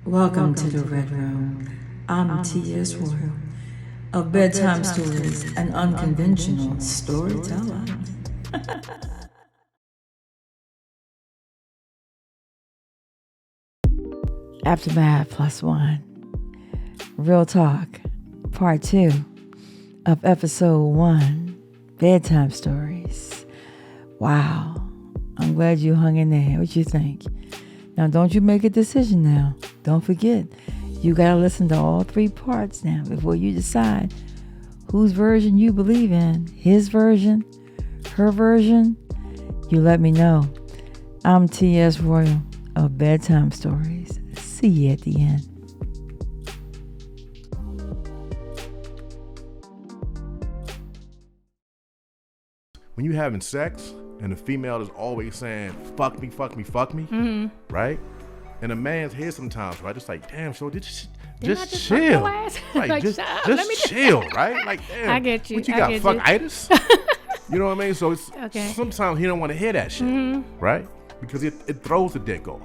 Welcome to the Red Room. I'm T.S. Royal of Bedtime Stories and Unconventional Storyteller. Aftermath +1. Real Talk, Part 2 of Episode 1, Bedtime Stories. Wow, I'm glad you hung in there. What you think? Now, don't you make a decision now. Don't forget, you got to listen to all 3 parts now before you decide whose version you believe in. His version, her version. You let me know. I'm T.S. Royal of Bedtime Stories. See you at the end. When you're having sex and the female is always saying, fuck me, fuck me, fuck me, right? And a man's head sometimes, right? It's like, damn, so just chill. Like, just chill, right? Like, damn. I get you. What you got, fuck-itis? You know what I mean? So it's sometimes he don't want to hear that shit, right? Because it throws the dick off.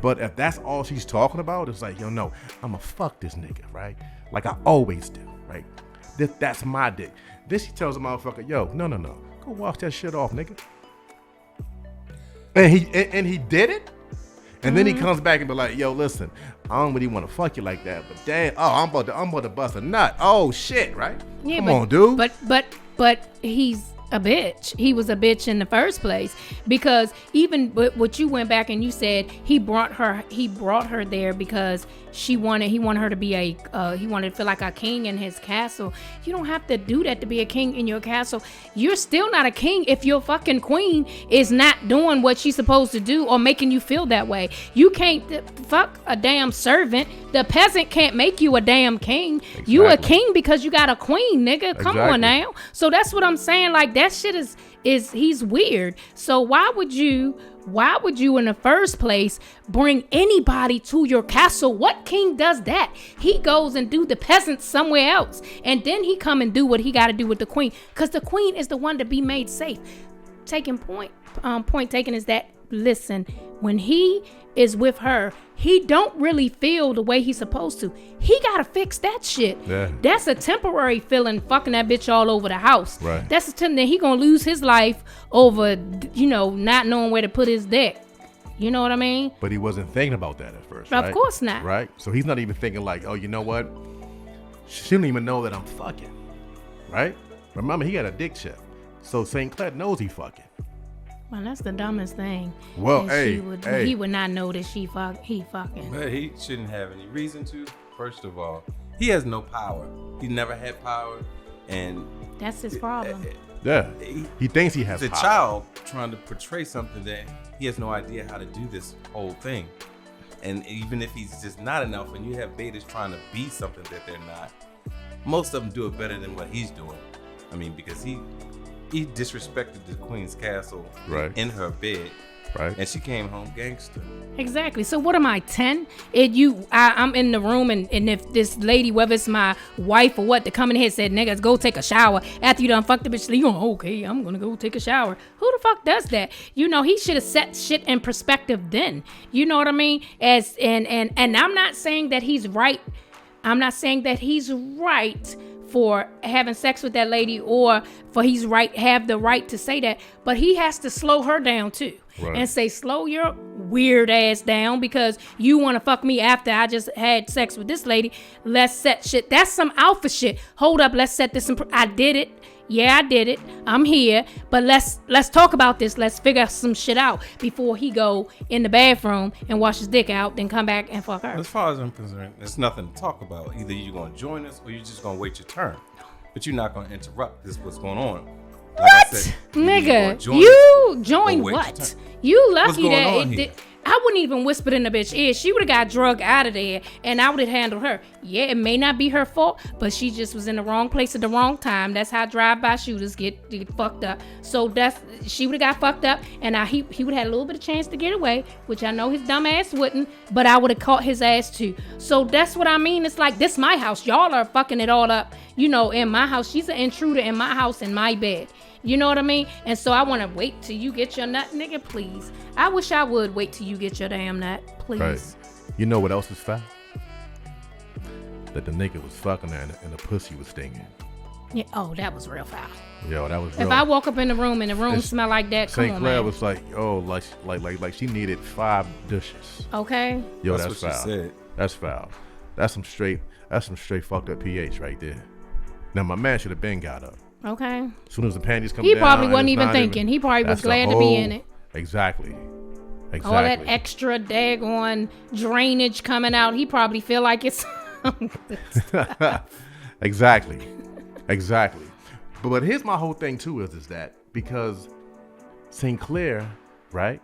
But if that's all she's talking about, it's like, yo, no, I'ma fuck this nigga, right? Like I always do, right? That's my dick. Then she tells the motherfucker, yo, no. Go wash that shit off, nigga. And he did it? And then he comes back and be like, yo, listen, I don't really want to fuck you like that, but damn, I'm about to bust a nut. Oh shit, right? Yeah, Come on, dude. But he's a bitch. He was a bitch in the first place, because even what you went back and you said he brought her there because he wanted her to be he wanted to feel like a king in his castle. You don't have to do that to be a king in your castle. You're still not a king if your fucking queen is not doing what she's supposed to do or making you feel that way. You can't fuck a damn servant. The peasant can't make you a damn king. Exactly. You a king because you got a queen, nigga. Come on now. So that's what I'm saying. Like, that shit is he's weird. So why would you in the first place bring anybody to your castle? What king does that? He goes and do the peasants somewhere else, and then he come and do what he got to do with the queen, because the queen is the one to be made safe. Point taken is that, listen, when he is with her, he don't really feel the way he's supposed to. He gotta fix that shit. Yeah. That's a temporary feeling, fucking that bitch all over the house. Right. That's a time that he gonna lose his life over, not knowing where to put his dick. You know what I mean? But he wasn't thinking about that at first, right? Of course not. Right? So he's not even thinking like, oh, you know what? She don't even know that I'm fucking. Right? Remember, he got a dick chip. So St. Clair knows he fucking. Well, that's the dumbest thing. Well, he would not know that he fucking. But he shouldn't have any reason to. First of all, he has no power. He never had power, and that's his problem. Yeah, he thinks he has power. He's a child trying to portray something that he has no idea how to do this whole thing. And even if he's just not enough, and you have betas trying to be something that they're not, most of them do it better than what he's doing. I mean, because he disrespected the queen's castle, right, in her bed, right, and she came home gangster. Exactly. So what am I, 10? I'm in the room, and if this lady, whether it's my wife or what, to come in here and said, niggas, go take a shower after you done fucked the bitch, you go, okay, I'm gonna go take a shower. Who the fuck does that? He should have set shit in perspective then. You know what I mean? And I'm not saying that he's right. I'm not saying that he's right for having sex with that lady, or for have the right to say that, but he has to slow her down too, right, and say, slow your weird ass down, because you want to fuck me after I just had sex with this lady. Let's set shit. That's some alpha shit. Hold up, let's set this I did it. Yeah, I did it. I'm here, but let's talk about this. Let's figure some shit out before he go in the bathroom and wash his dick out, then come back and fuck her. As far as I'm concerned, there's nothing to talk about. Either you're gonna join us or you're just gonna wait your turn. But you're not gonna interrupt. This is what's going on. Like what? I said, nigga, you join what? You lucky that I wouldn't even whisper in the bitch ear. She would have got drugged out of there, and I would have handled her. Yeah, it may not be her fault, but she just was in the wrong place at the wrong time. That's how drive-by shooters get fucked up. So she would have got fucked up, and he would have had a little bit of chance to get away, which I know his dumb ass wouldn't, but I would have caught his ass too. So that's what I mean. It's like, this my house. Y'all are fucking it all up, in my house. She's an intruder in my house, in my bed. You know what I mean? And so I want to wait till you get your nut, nigga, please. I wish I would wait till you get your damn nut, please. Right. You know what else is foul? That the nigga was fucking her and the pussy was stinging. Yeah. Oh, that was real foul. Yo, that was real. If I walk up in the room and the room smell like that, come on, St. Clair man. was like, oh, like she needed 5 dishes. Okay. Yo, That's that's what foul. she said. That's foul. That's some straight fucked up pH right there. Now my man should have been got up. Okay. As soon as the panties come He down. probably and wasn't it's even not thinking. He probably was that's the glad to be in whole- it. Exactly. All that extra daggone drainage coming out. He probably feel like it's. Exactly. But here's my whole thing too is that because St. Clair, right,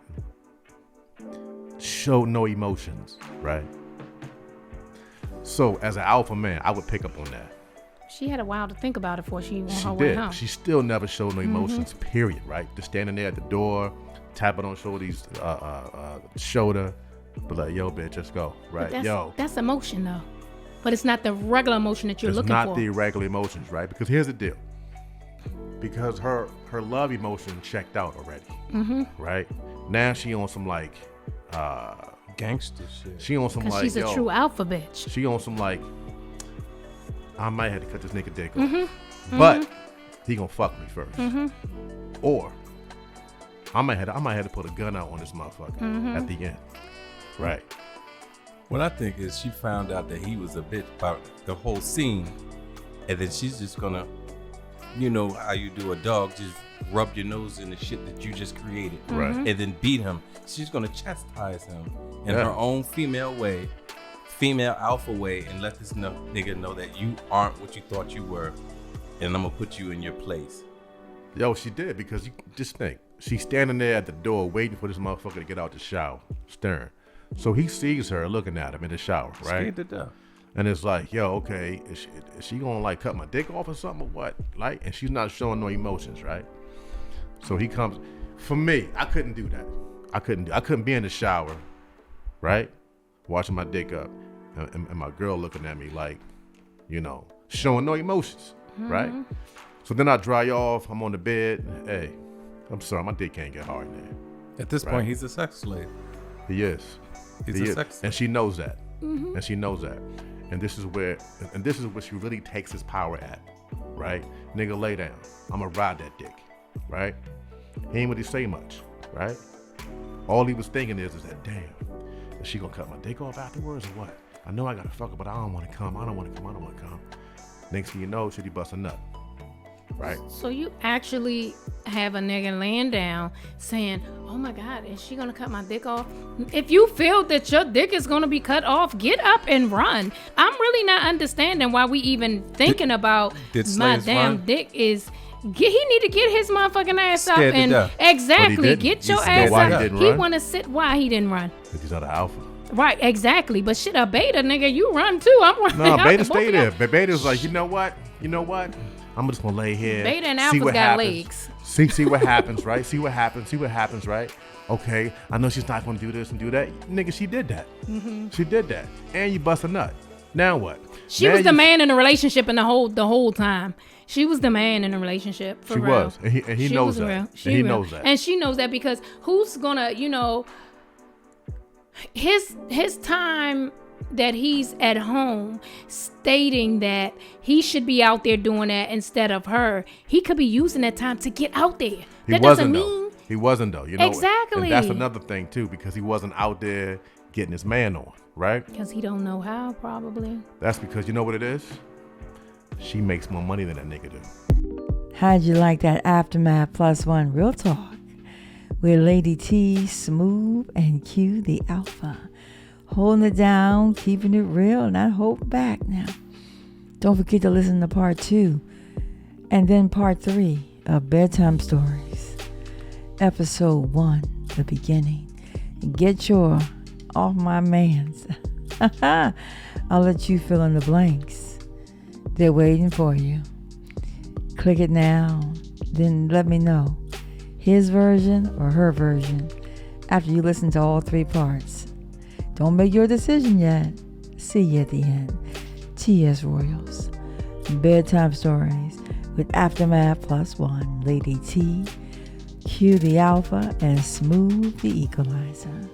showed no emotions, right? So as an alpha man, I would pick up on that. She had a while to think about it before she went She her way did. home. She still never showed no emotions, period, right? Just standing there at the door, tapping on Shorty's shoulder, but like, yo, bitch, let's go, right? That's emotion though. But it's not the regular emotion that you're looking for. It's not the regular emotions, right? Because here's the deal. Because her love emotion checked out already, right? Now she on some like Gangster shit. she on some like she's a true alpha bitch. She on some like I might have to cut this nigga dick off, but he gonna fuck me first, or I might have to put a gun out on this motherfucker at the end, right? What I think is she found out that he was a bitch about the whole scene, and then she's just gonna, you know how you do a dog, just rub your nose in the shit that you just created, Right. and then beat him. She's gonna chastise him in Yeah. her own female way, female alpha way, and let this nigga know that you aren't what you thought you were, and I'm gonna put you in your place. Yo, she did, because you just think she's standing there at the door waiting for this motherfucker to get out the shower, staring. So he sees her looking at him in the shower, right? Scared to death. And it's like, yo, okay, is she gonna like cut my dick off or something or what? Like, and she's not showing no emotions, right? So he comes. For me, I couldn't do that. I couldn't be in the shower, right, washing my dick up, and my girl looking at me like, you know, showing no emotions, right? So then I dry off. I'm on the bed. Hey, I'm sorry, my dick can't get hard in there. At this Right. point, he's a sex slave. He is. He's He a is. sex slave. And she knows that. And she knows that. And this is where she really takes his power at, right? Nigga, lay down. I'ma ride that dick, right? He ain't really say much, right? All he was thinking is that, damn, is she gonna cut my dick off afterwards or what? I know I gotta fuck her, but I don't wanna come. Next thing you know, should he bust a nut, right? So you actually have a nigga laying down saying, oh my God, is she gonna cut my dick off? If you feel that your dick is gonna be cut off, get up and run. I'm really not understanding why we even thinking about did my slaves damn run? dick is. He need to get his motherfucking ass up Scared to and death. exactly But he get didn't. your He's ass scared. Why up. he didn't He run? wanna sit. Why he didn't run? Because he's not an alpha. Right, exactly. But shit, a beta nigga, you run too. I'm running. No, out Beta the both stay of there. y'all. But Beta's like, you know what? I'm just gonna lay here. Beta and see Alpha's what got happens. legs. See what happens, right? See what happens, right? Okay, I know she's not gonna do this and do that. Nigga, she did that. She did that. And you bust a nut. Now what? She Now was the you- man in the relationship and the whole time. She was the man in the relationship. For She real. was. And he She knows was that. real. And She he real. knows that. And she knows that because who's gonna, his time that he's at home stating that he should be out there doing that instead of her, he could be using that time to get out there. He That wasn't doesn't though. mean He wasn't though. You know. Exactly. And that's another thing too, because he wasn't out there getting his man on, right? because he don't know how, probably. That's because you know what it is? She makes more money than that nigga do. How'd you like that Aftermath +1 Real Talk with Lady T, Smooth, and Q the Alpha? Holding it down, keeping it real, not holding back now. Don't forget to listen to part 2 and then part 3 of Bedtime Stories. Episode 1, the beginning. Get your off my mans. I'll let you fill in the blanks. They're waiting for you. Click it now, then let me know his version or her version after you listen to all 3 parts. Don't make your decision yet. See you at the end. T.S. Royals, Bedtime Stories with Aftermath +1, Lady T, Q the Alpha, and Smooth the Equalizer.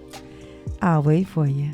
I'll wait for you.